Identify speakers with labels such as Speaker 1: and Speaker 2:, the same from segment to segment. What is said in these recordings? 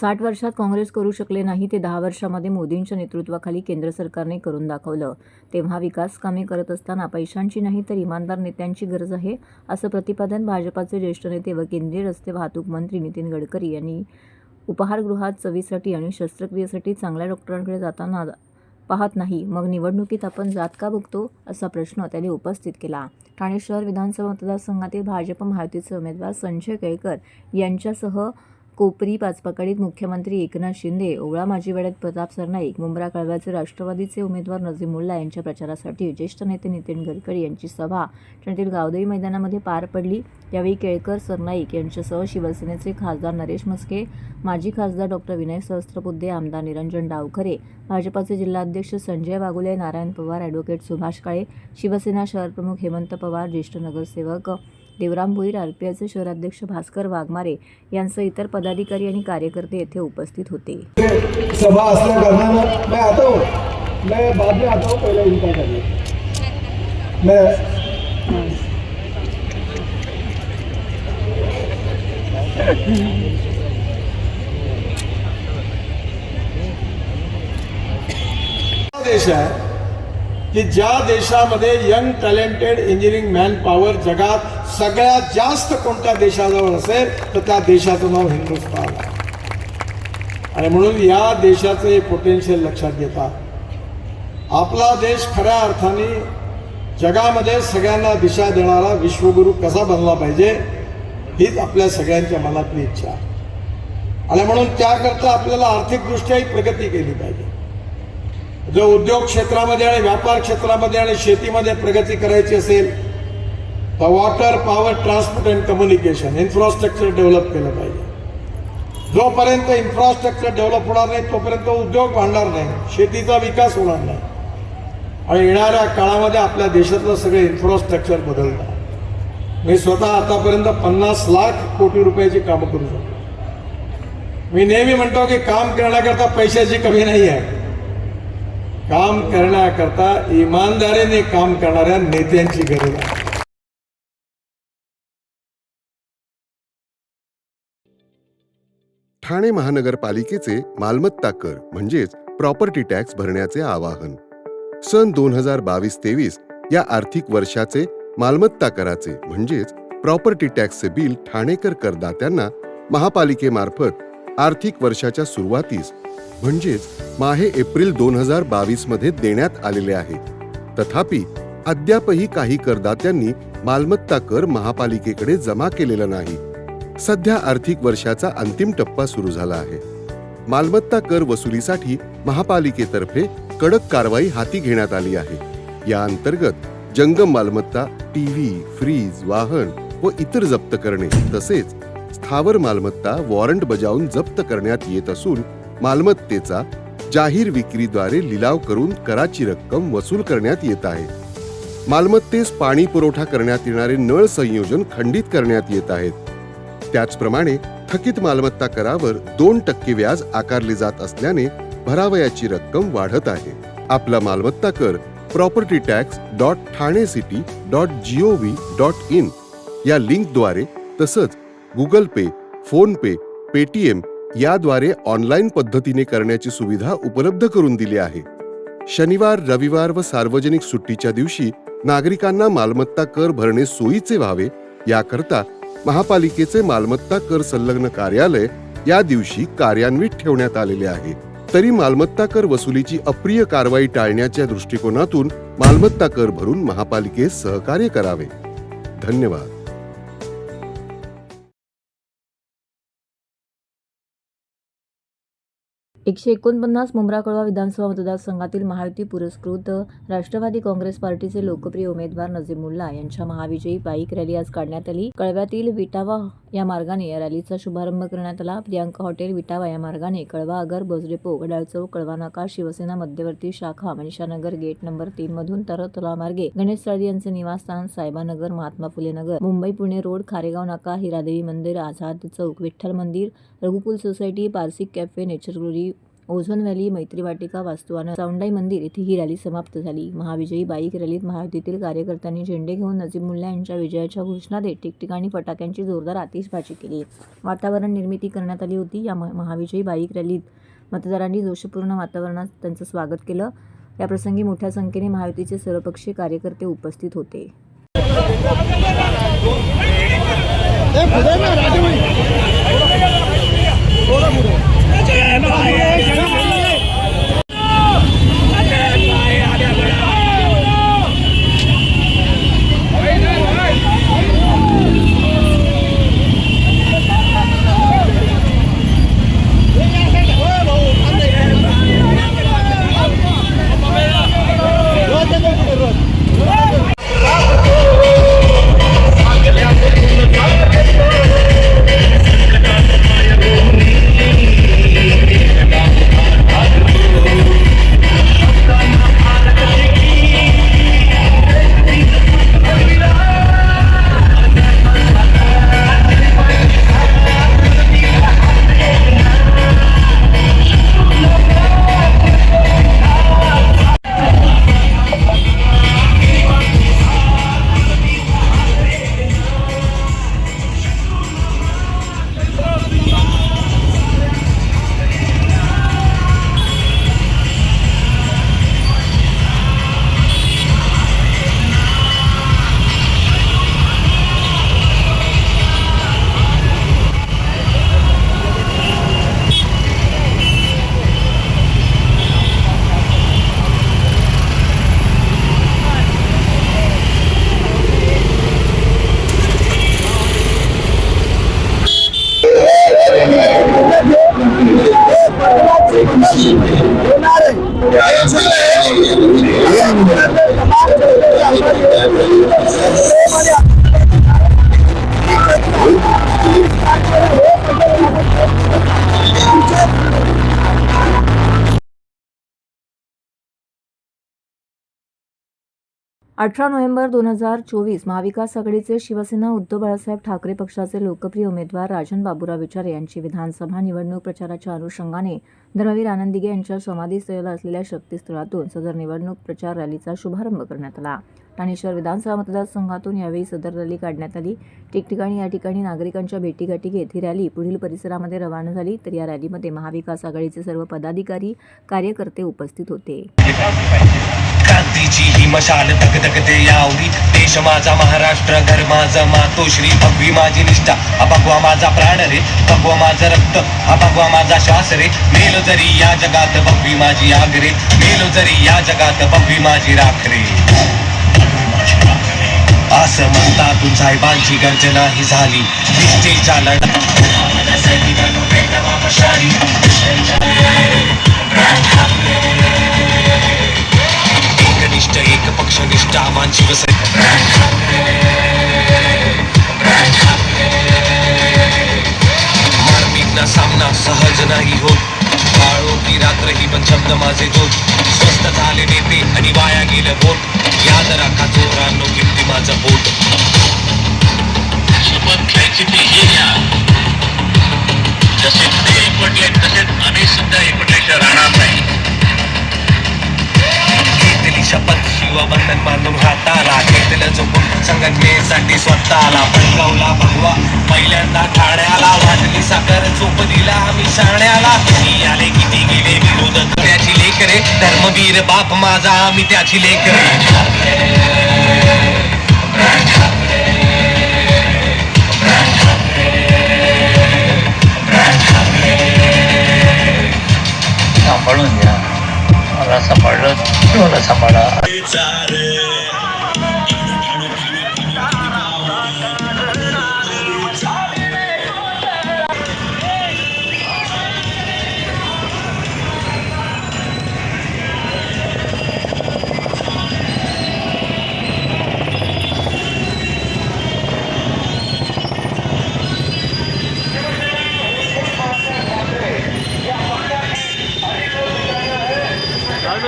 Speaker 1: 60 वर्षात काँग्रेस करू शकले नाही ते 10 वर्षांमध्ये मोदींच्या नेतृत्वाखाली केंद्र सरकारने करून दाखवलं. तेव्हा विकास कामे करत असताना पैशांची नाही तर इमानदार नेत्यांची गरज आहे, असं प्रतिपादन भाजपाचे ज्येष्ठ नेते व केंद्रीय रस्ते वाहतूक मंत्री नितीन गडकरी यांनी उपाहारगृहात चवीसाठी आणि शस्त्रक्रियेसाठी चांगल्या डॉक्टरांकडे जाताना पाहत नाही, मग निवडणुकीत आपण जात का बघतो, असा प्रश्न त्यांनी उपस्थित केला. ठाणे शहर विधानसभा मतदारसंघातील भाजप महायुतीचे उमेदवार संजय केळकर यांच्यासह कोपरी पाचपाकडीत मुख्यमंत्री एकनाथ शिंदे, ओवळा माजीवाड्यात प्रताप सरनाईक, मुंब्रा कळव्याचे राष्ट्रवादीचे उमेदवार नजीमुल्ला यांच्या प्रचारासाठी ज्येष्ठ नेते नितीन गडकरी यांची सभा ठाण्यातील गावदेवी मैदानामध्ये पार पडली. यावेळी केळकर, सरनाईक यांच्यासह शिवसेनेचे खासदार नरेश म्हस्के, माजी खासदार डॉ. विनय सहस्त्रबुद्धे, आमदार निरंजन डावखरे, भाजपाचे जिल्हाध्यक्ष संजय वाघुले, नारायण पवार, ॲडव्होकेट सुभाष काळे, शिवसेना शहरप्रमुख हेमंत पवार, ज्येष्ठ नगरसेवक देवराम भोईर, आरपीआयचे शहराध्यक्ष भास्कर वाघमारे यांसह इतर पदाधिकारी आणि कार्यकर्ते येथे उपस्थित होते.
Speaker 2: सभा असल्या कारणानं मैं बाद में आता हूँ, पहले इनका करिए. देश आहे की ज्या देशामध्ये young talented engineering man power जगात सगळ्यात जास्त कोणत्या देशाजवळ असेल तर त्या देशाचं नाव हिंदुस्थान आहे. आणि म्हणून या देशाचे पोटेन्शियल लक्षात घेता आपला देश खऱ्या अर्थाने जगामध्ये सगळ्यांना दिशा देणारा विश्वगुरू कसा बनला पाहिजे हीच आपल्या सगळ्यांच्या मनातली इच्छा आहे. आणि म्हणून त्याकरता आपल्याला आर्थिकदृष्ट्याही प्रगती केली पाहिजे. जो उद्योग क्षेत्रामध्ये आणि व्यापार क्षेत्रामध्ये आणि शेतीमध्ये प्रगती करायची असेल तर water, power, transport and communication infrastructure develop केलं पाहिजे. जोपर्यंत इन्फ्रास्ट्रक्चर डेव्हलप होणार नाही तोपर्यंत उद्योग वाढणार नाही, शेतीचा विकास होणार नाही. आणि येणाऱ्या काळामध्ये आपल्या देशातलं सगळं इन्फ्रास्ट्रक्चर बदलणार. मी स्वतः आतापर्यंत 50 लाख कोटी रुपयाची कामं करू शकतो. मी नेहमी म्हणतो की काम करण्याकरता पैशाची कमी नाही आहे, काम करण्याकरता इमानदारीने काम करणाऱ्या नेत्यांची गरज आहे.
Speaker 3: ठाणे महानगरपालिकेचे मालमत्ता कर म्हणजेच प्रॉपर्टी टॅक्स भरण्याचे आवाहन. सन 2022-23 या आर्थिक वर्षाचे मालमत्ता कराचे म्हणजेच प्रॉपर्टी टॅक्सचे बिल ठाणेकर करदात्यांना महापालिकेमार्फत आर्थिक वर्षाच्या सुरुवातीस म्हणजेच माहे एप्रिल 2022 मध्ये देण्यात आलेले आहे. तथापि अद्यापही काही करदात्यांनी मालमत्ता कर महापालिकेकडे जमा केलेला नाही. सध्या आर्थिक वर्षाचा अंतिम टप्पा सुरू झाला आहे. मालमत्ता कर वसुलीसाठी महापालिकेतर्फे कडक कारवाई हाती घेण्यात आली आहे. या अंतर्गत जंगम मालमत्ता, टीव्ही, फ्रीज, वाहन व इतर जप्त करणे तसेच स्थावर मालमत्ता वॉरंट बजावून जप्त करण्यात येत असून मालमत्तेचा जाहीर विक्रीद्वारे लिलाव करून कराची रक्कम वसूल करण्यात येत आहे. मालमत्तेस पाणी पुरवठा करण्यात येणारे नळ संयोजन खंडित करण्यात येत आहेत. त्याचप्रमाणे थकीत मालमत्ता करावर 2% व्याज आकारले जात असल्याने भरावयाची रक्कम वाढत आहे. आपला मालमत्ता कर propertytax.thanecity.gov.in या लिंकद्वारे तसंच गुगल पे, फोन पे, पेटीएम याद्वारे ऑनलाईन पद्धतीने करण्याची सुविधा उपलब्ध करून दिली आहे. शनिवार, रविवार व सार्वजनिक सुट्टीच्या दिवशी नागरिकांना मालमत्ता कर भरणे सोयीचे व्हावे याकरता महापालिकेचे मालमत्ता कर संलग्न कार्यालय या दिवशी कार्यान्वित ठेवण्यात आलेले आहे. तरी मालमत्ता कर वसुलीची अप्रिय कारवाई टाळण्याच्या दृष्टिकोनातून मालमत्ता कर भरून महापालिकेस सहकार्य करावे. धन्यवाद.
Speaker 1: एकशे 49 मुंब्रा कळवा विधानसभा मतदारसंघातील महायुती पुरस्कृत राष्ट्रवादी काँग्रेस पार्टीचे लोकप्रिय उमेदवार नजीमुल्ला यांच्या महाविजयी बाईक रॅली आज काढण्यात आली. कळव्यातील विटावा या मार्गाने या रॅलीचा शुभारंभ करण्यात आला. प्रियांका हॉटेल विटावा या मार्गाने कळवा आगार, बस डेपो, घड्याळ चौक, कळवा नाका, शिवसेना मध्यवर्ती शाखा, मनीषानगर गेट नंबर 3 मधून तर तलामार्गे गणेश साळवी यांचे निवासस्थान, Sahebanagar, Mahatma Phule Nagar, Mumbai Pune road, Kharegaon Naka, Hiradevi Mandir, Azad Chowk, Vitthal Mandir, Raghukul society, Parsik cafe, Nature Glory Ozone Valley, Maitri Vatika, वास्तुवान, चौंडाई मंदिर येथे ही रॅली समाप्त झाली. महाविजयी बाईक रॅलीत महायुतीतील कार्यकर्त्यांनी झेंडे घेऊन नजीब मुल्ला यांच्या विजयाच्या घोषणा देत ठिकठिकाणी फटाक्यांची जोरदार आतिषबाजी केली. वातावरण निर्मिती करण्यात आली होती. या महाविजयी बाईक रॅलीत मतदारांनी जोशपूर्ण वातावरणात त्यांचं स्वागत केलं. याप्रसंगी मोठ्या संख्येने महायुतीचे सर्वपक्षीय कार्यकर्ते उपस्थित होते. अठरा नोव्हेंबर 2024 महाविकास आघाडीचे शिवसेना उद्धव बाळासाहेब ठाकरे पक्षाचे लोकप्रिय उमेदवार राजन बाबूराव विचारे यांची विधानसभा निवडणूक प्रचाराच्या अनुषंगाने धर्मवीर आनंद दिघे यांच्या समाधीस्थळाला असलेल्या शक्तीस्थळातून सदर निवडणूक प्रचार रॅलीचा शुभारंभ करण्यात आला. ठाणे शहर विधानसभा मतदारसंघातून यावेळी सदर रॅली काढण्यात आली. ठिकठिकाणी या ठिकाणी नागरिकांच्या भेटीगाठी घेत ही रॅली पुढील परिसरामध्ये रवाना झाली. तर या रॅलीमध्ये महाविकास आघाडीचे सर्व पदाधिकारी कार्यकर्ते उपस्थित होते.
Speaker 4: क्रांतीची ही मशाल धगधगते यावरी, देश माझा महाराष्ट्र, घर माझं मातोश्री, भगवी माझी निष्ठा, हा भगवा माझा प्राण रे, भगवा माझं रक्त, हा भगवा माझा श्वास रे, मेलो जरी या जगात भगवी माझी आग रे, मेलो जरी या जगात भगवी माझी राख रे. असं म्हणतातून साहेबांची गर्जना ही झाली, निष्ठेच्या लढा एकनिष्ठ एक पक्षनिष्ठ आव्हान शिवसेना. मार्मिकना सामना सहज नाही होत, काळो की रात्र ही पण शब्द माझे जोत, स्वस्त झाले नेते आणि वाया गेलं बोट, याद राखा चोरांनो किती माझं बोट. शपथ घ्यायची ती हे घ्या, जसे ते एकवटले तसेच आम्ही सुद्धा एकवटल्याशिवाय राहणार नाही. घेतली शपथ शिवबंधन बांधून हाताला, घेतलं चुकून संघटनेसाठी स्वतःला, भडकावला भगवा पहिल्यांदा ठाण्याला, वाटली साखर चोप दिला आम्ही शाण्याला, किती आले किती गेले विरोध त्याची लेकरे, धर्मवीर बाप माझा आम्ही त्याची लेकरे.
Speaker 5: सांभाळून घ्या, मला सांभाळलं मला सांभाळा.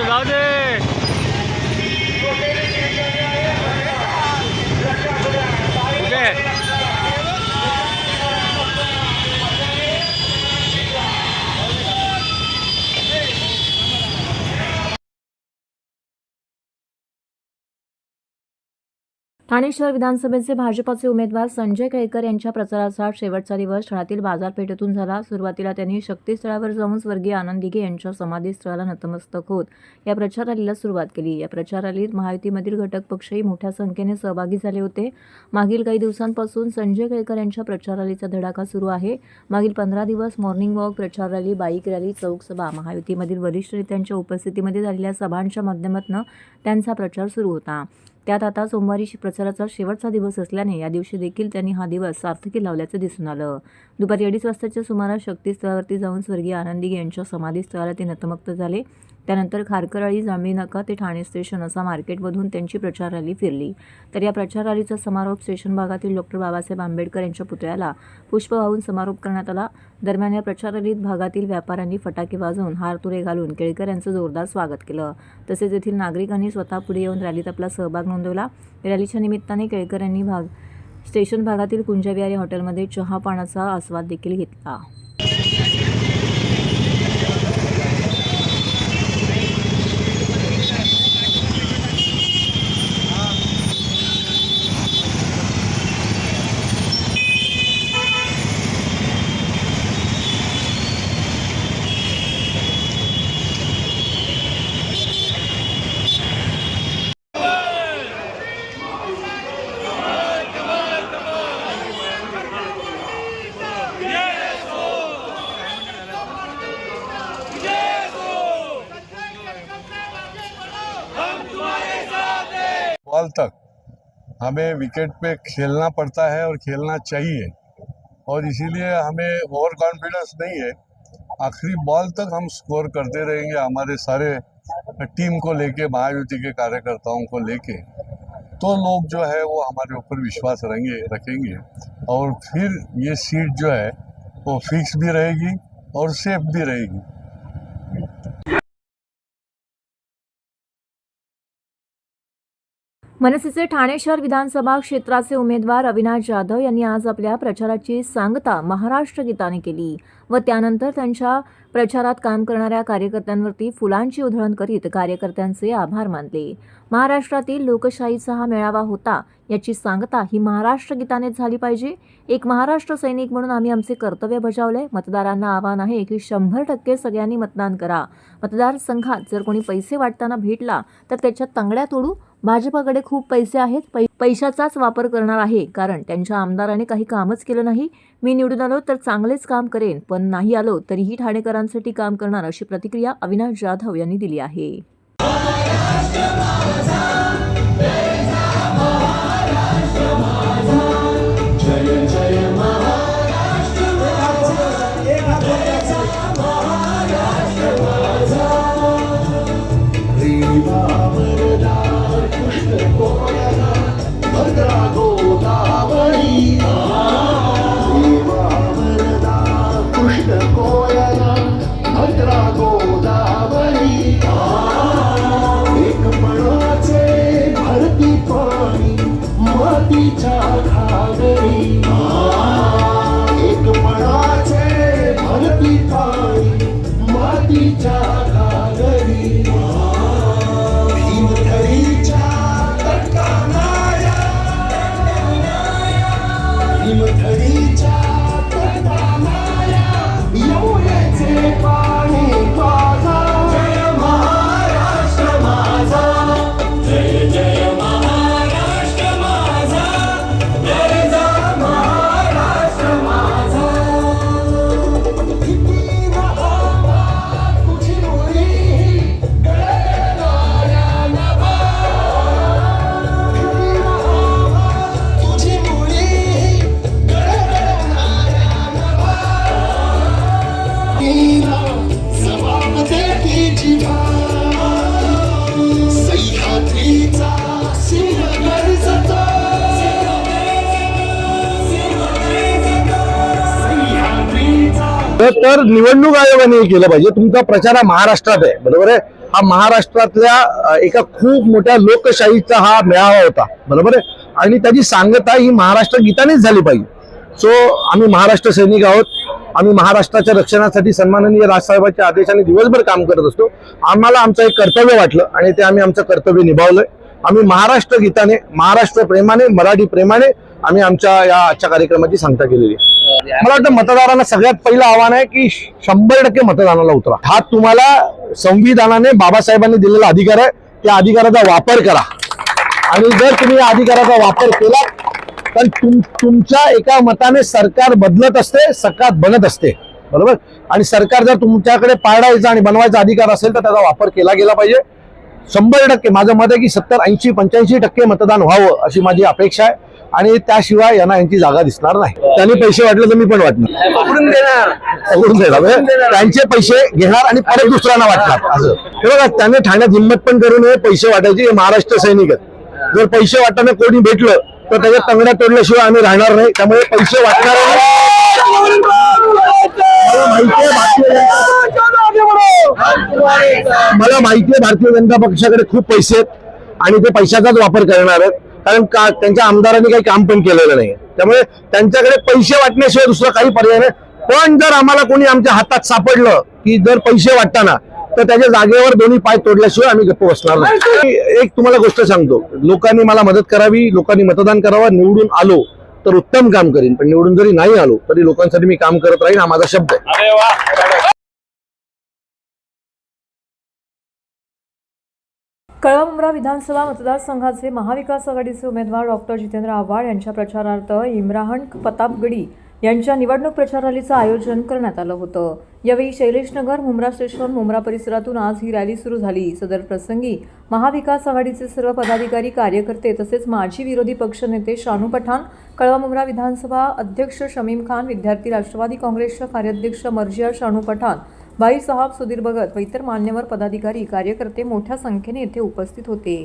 Speaker 6: जाऊ दे
Speaker 1: ठाणे शहर विधानसभेचे भाजपाचे उमेदवार संजय केळकर यांच्या प्रचाराचा शेवटचा दिवस ठाण्यातील बाजारपेठेतून झाला. सुरुवातीला त्यांनी शक्तीस्थळावर जाऊन स्वर्गीय आनंद दिघे यांच्या समाधीस्थळाला नतमस्तक होत या प्रचार रॅलीला सुरुवात केली. या प्रचार रॅलीत महायुतीमधील घटक पक्षही मोठ्या संख्येने सहभागी झाले होते. मागील काही दिवसांपासून संजय केळकर यांच्या प्रचार रॅलीचा धडाका सुरू आहे. मागील 15 दिवस मॉर्निंग वॉक, प्रचार रॅली, बाईक रॅली, चौक सभा, महायुतीमधील वरिष्ठ नेत्यांच्या उपस्थितीमध्ये झालेल्या सभांच्या माध्यमातून त्यांचा प्रचार सुरू होता. त्यात आता सोमवारी प्रचाराचा शेवटचा दिवस असल्याने या दिवशी देखील त्यांनी हा दिवस सार्थकी लावल्याचं दिसून आलं. दुपारी 2:30 वाजताच्या सुमारास शक्तीस्थळावरती जाऊन स्वर्गीय आनंद दिघे यांच्या समाधीस्थळाला ते नतमस्तक झाले. त्यानंतर खारकरळी, जांभळी नाका ते ठाणे स्टेशन असा मार्केटमधून त्यांची प्रचार रॅली फिरली. तर या प्रचार रॅलीचा समारोप स्टेशन भागातील डॉ. बाबासाहेब आंबेडकर यांच्या पुतळ्याला पुष्प वाहून समारोप करण्यात आला. दरम्यान या प्रचार रॅलीत भागातील व्यापाऱ्यांनी फटाके वाजवून हारतुरे घालून केळकर यांचं जोरदार स्वागत केलं. तसेच येथील नागरिकांनी स्वतः पुढे येऊन रॅलीत आपला सहभाग नोंदवला. रॅलीच्या निमित्ताने केळकर यांनी स्टेशन भागातील कुंजविहारी हॉटेलमध्ये चहा पाण्याचा आस्वाद देखील घेतला.
Speaker 6: बॉल तक हमें विकेट पे खेलना पड़ता है और खेलना चाहिए, और इसीलिए हमें ओवर कॉन्फिडेंस नहीं है. आखिरी बॉल तक हम स्कोर करते रहेंगे. हमारे सारे टीम को लेके, महायुति के कार्यकर्ताओं को लेके, तो लोग जो है वो हमारे ऊपर विश्वास रखेंगे और फिर ये सीट जो है वो फिक्स भी रहेगी और सेफ भी रहेगी.
Speaker 1: मनसेचे ठाणे शहर विधानसभा क्षेत्राचे उमेदवार अविनाश जाधव यांनी आज आपल्या प्रचाराची सांगता महाराष्ट्र गीताने केली व त्यानंतर त्यांच्या प्रचारात काम करणाऱ्या कार्यकर्त्यांवरती फुलांची उधळण करीत कार्यकर्त्यांचे आभार मानले. महाराष्ट्रातील लोकशाहीचा हा मेळावा होता याची सांगता ही महाराष्ट्र गीतानेच झाली पाहिजे. एक महाराष्ट्र सैनिक म्हणून आम्ही आमचे कर्तव्य बजावले. मतदारांना आवाहन आहे की 100% सगळ्यांनी मतदान करा. मतदारसंघात जर कोणी पैसे वाटताना भेटला तर त्याच्या तंगड्या तोडू. भाजपाकडे खूप पैसे आहेत, पैशाचाच वापर करणार आहे, कारण त्यांच्या आमदाराने काही कामच केलं नाही. मी निवडून आलो तर चांगलेच काम करेन, पण नाही आलो तरीही ठाणेकरांसाठी काम करणार, अशी प्रतिक्रिया अविनाश जाधव यांनी दिली आहे.
Speaker 7: तर निवडणूक आयोगाने हे केलं पाहिजे. तुमचा प्रचार हा महाराष्ट्रात आहे, बरोबर आहे. हा महाराष्ट्रातल्या एका खूप मोठ्या लोकशाहीचा हा मेळावा होता, बरोबर आहे. आणि त्याची सांगता ही महाराष्ट्र गीतानेच झाली पाहिजे. सो आम्ही महाराष्ट्र सैनिक आहोत. आम्ही महाराष्ट्राच्या रक्षणासाठी सन्माननीय राजसाहेबांच्या आदेशाने दिवसभर काम करत असतो. आम्हाला आमचं एक कर्तव्य वाटलं आणि ते आम्ही आमचं कर्तव्य निभावलंय. आम्ही महाराष्ट्र गीताने, महाराष्ट्र प्रेमाने, मराठी प्रेमाने आम्ही आमच्या या आजच्या कार्यक्रमाची सांगता केलेली आहे. मला वाटतं मतदारांना सगळ्यात पहिलं आव्हान आहे की 100% मतदानाला उतरा. हा तुम्हाला संविधानाने बाबासाहेबांनी दिलेला अधिकार आहे, त्या अधिकाराचा वापर करा. आणि जर तुम्ही या अधिकाराचा वापर केला तर तुमच्या एका मताने सरकार बदलत असते, सरकार बनत असते, बरोबर. आणि सरकार जर तुमच्याकडे पाडायचा आणि बनवायचा अधिकार असेल तर त्याचा वापर केला गेला पाहिजे. 100% माझं मत आहे की 70, 80, 85% मतदान व्हावं अशी माझी अपेक्षा आहे. आणि त्याशिवाय यांची जागा दिसणार नाही. त्यांनी पैसे वाटले तर मी पण वाटणार, पकडून देणार. त्यांचे पैसे घेणार आणि परत दुसऱ्यांना वाटणार. असं हे बघा, त्याने ठाण्यात हिंमत पण करू नये पैसे वाटायची. हे महाराष्ट्र सैनिक आहेत. जर पैसे वाटताना कोणी भेटलं तर त्याच्या तंगड्या तोडल्याशिवाय आम्ही राहणार नाही. त्यामुळे पैसे वाटणार मला माहितीये भारतीय जनता पक्षाकडे खूप पैसे आहेत आणि ते पैशाचाच वापर करणार आहेत. कारण त्यांच्या आमदारांनी काही काम पण केलेलं नाही. त्यामुळे त्यांच्याकडे पैसे वाटण्याशिवाय दुसरा काही पर्याय नाही. पण जर आम्हाला कोणी आमच्या हातात सापडलं की जर पैसे वाटताना, तर त्याच्या जागेवर दोन्ही पाय तोडल्याशिवाय आम्ही गप्प बसणार नाही. एक तुम्हाला गोष्ट सांगतो, लोकांनी मला मदत करावी, लोकांनी मतदान करावं. निवडून आलो तर उत्तम काम करीन, पण निवडून जरी नाही आलो तरी लोकांसाठी मी काम करत राहीन, हा माझा शब्द आहे.
Speaker 1: कळवा-मुंब्रा विधानसभा मतदारसंघाचे महाविकास आघाडीचे उमेदवार डॉक्टर जितेंद्र आव्हाड यांच्या प्रचारार्थ इम्रान प्रतापगडी यांच्या निवडणूक प्रचार रॅलीचं आयोजन करण्यात आलं होतं. यावेळी शैलेशनगर, मुंब्रा स्टेशन, मुंब्रा परिसरातून आज ही रॅली सुरू झाली. सदर प्रसंगी महाविकास आघाडीचे सर्व पदाधिकारी, कार्यकर्ते तसेच माजी विरोधी पक्षनेते शानू पठाण, कळवा-मुंब्रा विधानसभा अध्यक्ष शमीम खान, विद्यार्थी राष्ट्रवादी काँग्रेसच्या कार्याध्यक्ष मर्जिया शानू पठाण, भाई साहब, सुधीर भगत व इतर मान्यवर पदाधिकारी, कार्यकर्ते मोठ्या संख्येने येथे उपस्थित होते.